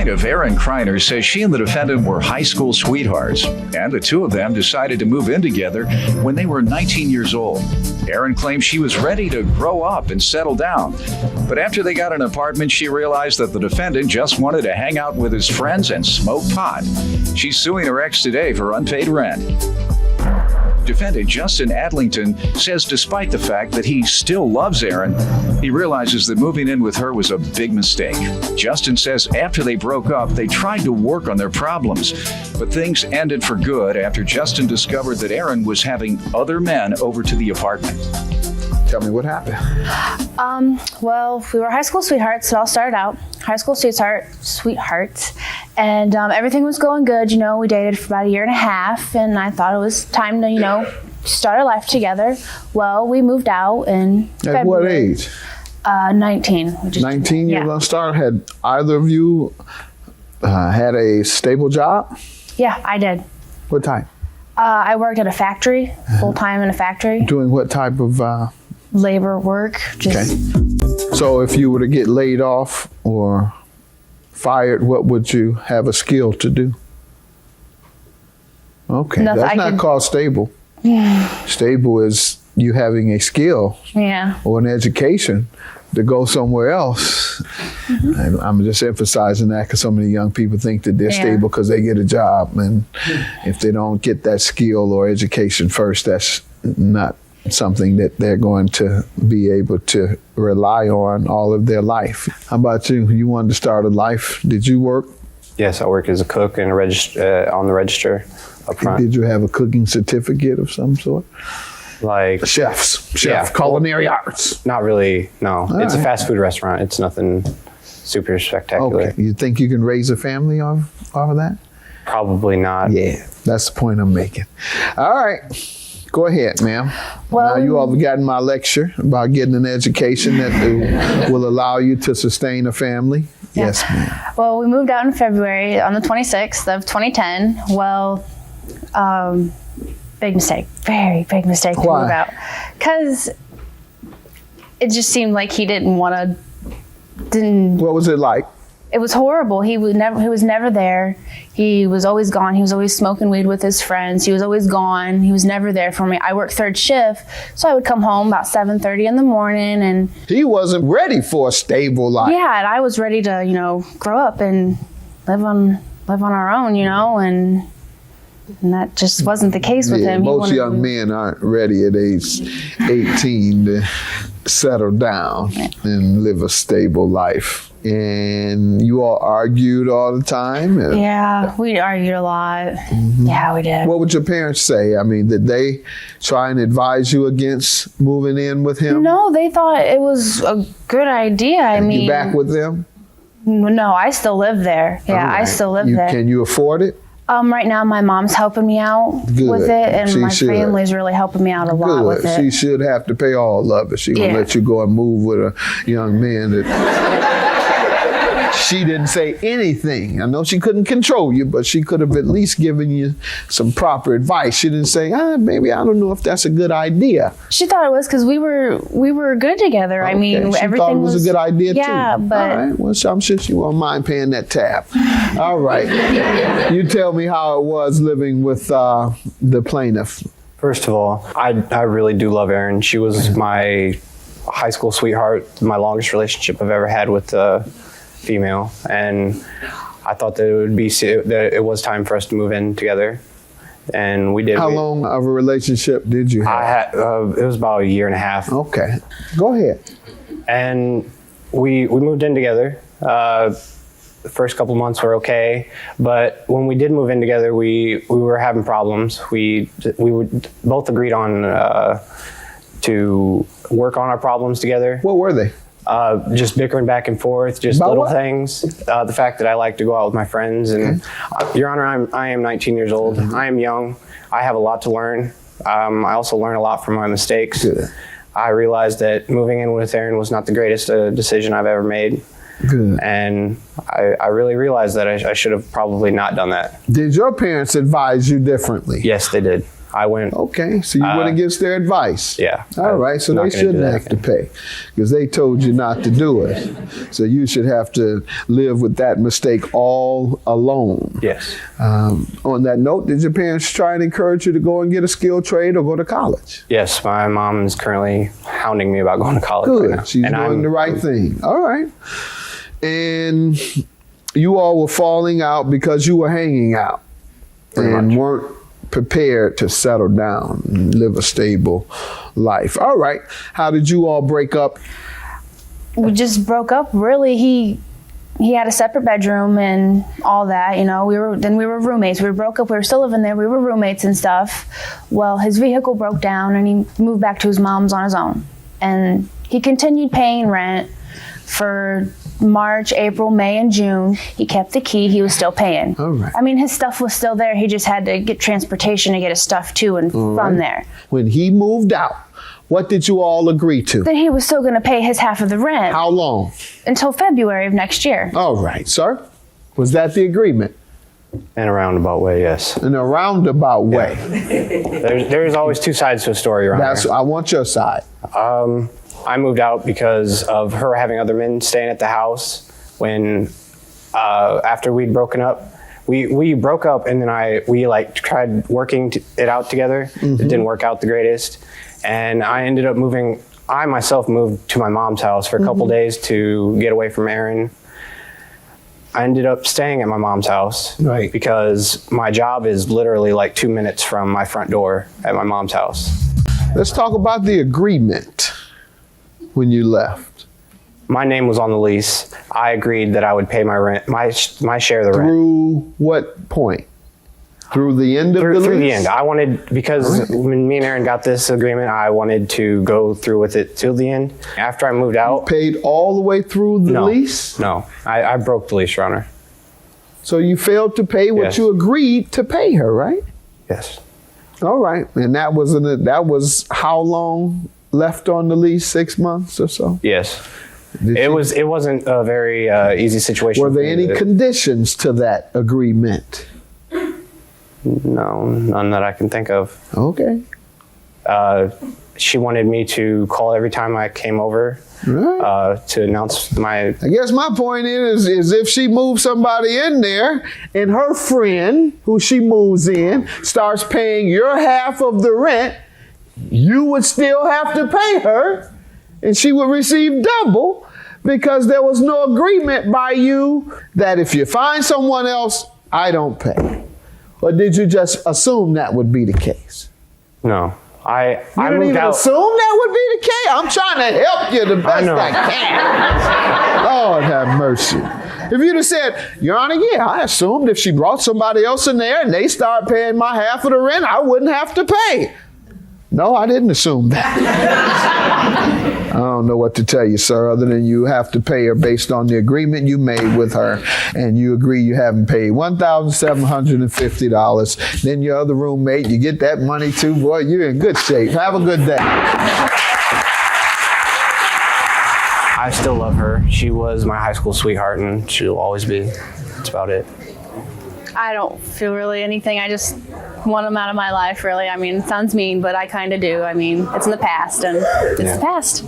Plaintiff Erin Kreiner says she and the defendant were high school sweethearts, and the two of them decided to move in together when they were 19 years old. Erin claims she was ready to grow up and settle down, but after they got an apartment, she realized that the defendant just wanted to hang out with his friends and smoke pot. She's suing her ex today for unpaid rent. Defendant Justin Adlington says despite the fact that he still loves Erin, he realizes that moving in with her was a big mistake. Justin says after they broke up, they tried to work on their problems, but things ended for good after Justin discovered that Erin was having other men over to the apartment. Tell me what happened. Well, we were high school sweethearts. It all started out high school sweethearts, and everything was going good. You know, we dated for about a year and a half, and I thought it was time to, start our life together. Well, we moved out in February. At what age? 19. 19 years old. Start. Had either of you had a stable job? Yeah, I did. What type? I worked at a factory, full-time in a factory. Doing what type of? Labor work. Okay. So if you were to get laid off or fired, what would you have a skill to do? Okay, that's not called stable. Stable is you having a skill or an education to go somewhere else. And I'm just emphasizing that because so many young people think that they're stable because they get a job. And if they don't get that skill or education first, that's not something that they're going to be able to rely on all of their life. How about you? You wanted to start a life. Did you work? Yes, I work as a cook and on the register up front. Did you have a cooking certificate of some sort? Like chef, culinary arts? Not really, no. It's a fast food restaurant. It's nothing super spectacular. Okay, you think you can raise a family off of that? Probably not. Yeah, that's the point I'm making. All right. Go ahead, ma'am. Well, now you all have gotten my lecture about getting an education that will allow you to sustain a family. Yeah. Yes, ma'am. Well, we moved out in February on the 26th of 2010. Well, big mistake, very big mistake to move out. Because it just seemed like he didn't. What was it like? It was horrible. He was never there. He was always gone. He was always smoking weed with his friends. He was always gone. He was never there for me. I worked third shift, so I would come home about 7:30 in the morning, and he wasn't ready for a stable life. Yeah, and I was ready to, grow up and live on our own, and that just wasn't the case with him. Most young men aren't ready at age 18 to settle down and live a stable life. And you all argued all the time? Yeah, we argued a lot. Yeah, we did. What would your parents say? I mean, did they try and advise you against moving in with him? No, they thought it was a good idea. I mean, you back with them? No, I still live there. Yeah, right. I still live there. Can you afford it? Right now, my mom's helping me out with it, and my family's really helping me out a lot with it. She should have to pay all of it. She won't let you go and move with a young man that... She didn't say anything. I know she couldn't control you, but she could have at least given you some proper advice. She didn't say, maybe I don't know if that's a good idea. She thought it was because we were good together. Okay. I mean, she everything thought it was a good idea too. Yeah, but all right. Well, I'm sure she won't mind paying that tab. All right. You tell me how it was living with the plaintiff. First of all, I really do love Erin. She was my high school sweetheart, my longest relationship I've ever had with female, and I thought that it was time for us to move in together, and we did. How long of a relationship did you have? It was about a year and a half. Okay, go ahead. And we moved in together. The first couple months were okay, but when we did move in together, we were having problems. We would both agreed on to work on our problems together. What were they? Just bickering back and forth, just about little what? things. The fact that I like to go out with my friends, and Your Honor, I am 19 years old. I am young. I have a lot to learn. I also learn a lot from my mistakes. Good. I realized that moving in with Erin was not the greatest decision I've ever made. Good. And I really realized that I should have probably not done that. Did your parents advise you differently? Yes, they did. I went. Okay, so you went against their advice. Yeah. All right, so they shouldn't have to pay because they told you not to do it. So you should have to live with that mistake all alone. Yes. On that note, did your parents try and encourage you to go and get a skilled trade or go to college? Yes, my mom is currently hounding me about going to college Good. right now. She's doing the right thing. All right. And you all were falling out because you were hanging out and weren't prepared to settle down and live a stable life. All right. How did you all break up? We just broke up. Really, he had a separate bedroom and all that. You know, we were roommates. We broke up. We were still living there. We were roommates and stuff. Well, his vehicle broke down and he moved back to his mom's on his own. And he continued paying rent for March, April, May, and June. He kept the key. He was still paying. All right. I mean, his stuff was still there. He just had to get transportation to get his stuff to and from there. When he moved out, what did you all agree to? That he was still going to pay his half of the rent. How long? Until February of next year. All right, sir. Was that the agreement? In a roundabout way, yes. In a roundabout way. There's always two sides to a story around here. I want your side. I moved out because of her having other men staying at the house when, after we'd broken up. We broke up and then we tried working it out together. It didn't work out the greatest. And I ended up I myself moved to my mom's house for a couple days to get away from Aaron. I ended up staying at my mom's house because my job is literally like 2 minutes from my front door at my mom's house. Let's talk about the agreement when you left. My name was on the lease. I agreed that I would pay my rent, my share of the rent. Through what point? Through the end of the lease? Through the end. I wanted, because when me and Aaron got this agreement, I wanted to go through with it till the end. After I moved out. Paid all the way through the lease? No, I broke the lease, Your Honor. So you failed to pay what you agreed to pay her, right? Yes. All right. And that was how long left on the lease? 6 months or so? Yes. It wasn't a very easy situation. Were there any conditions to that agreement? No, none that I can think of. Okay. She wanted me to call every time I came over to announce my... I guess my point is if she moves somebody in there and her friend, who she moves in, starts paying your half of the rent, you would still have to pay her and she would receive double because there was no agreement by you that if you find someone else, I don't pay. Or did you just assume that would be the case? No. I didn't moved even out. assume that would be the case? I'm trying to help you the best I can. Lord have mercy. If you'd have said, Your Honor, yeah, I assumed if she brought somebody else in there and they start paying my half of the rent, I wouldn't have to pay. No, I didn't assume that. I don't know what to tell you, sir, other than you have to pay her based on the agreement you made with her, and you agree you haven't paid $1,750. Then your other roommate, you get that money too. Boy, you're in good shape. Have a good day. I still love her. She was my high school sweetheart, and she'll always be. That's about it. I don't feel really anything. I just want him out of my life, really. I mean, it sounds mean, but I kind of do. I mean, it's in the past, and it's the past.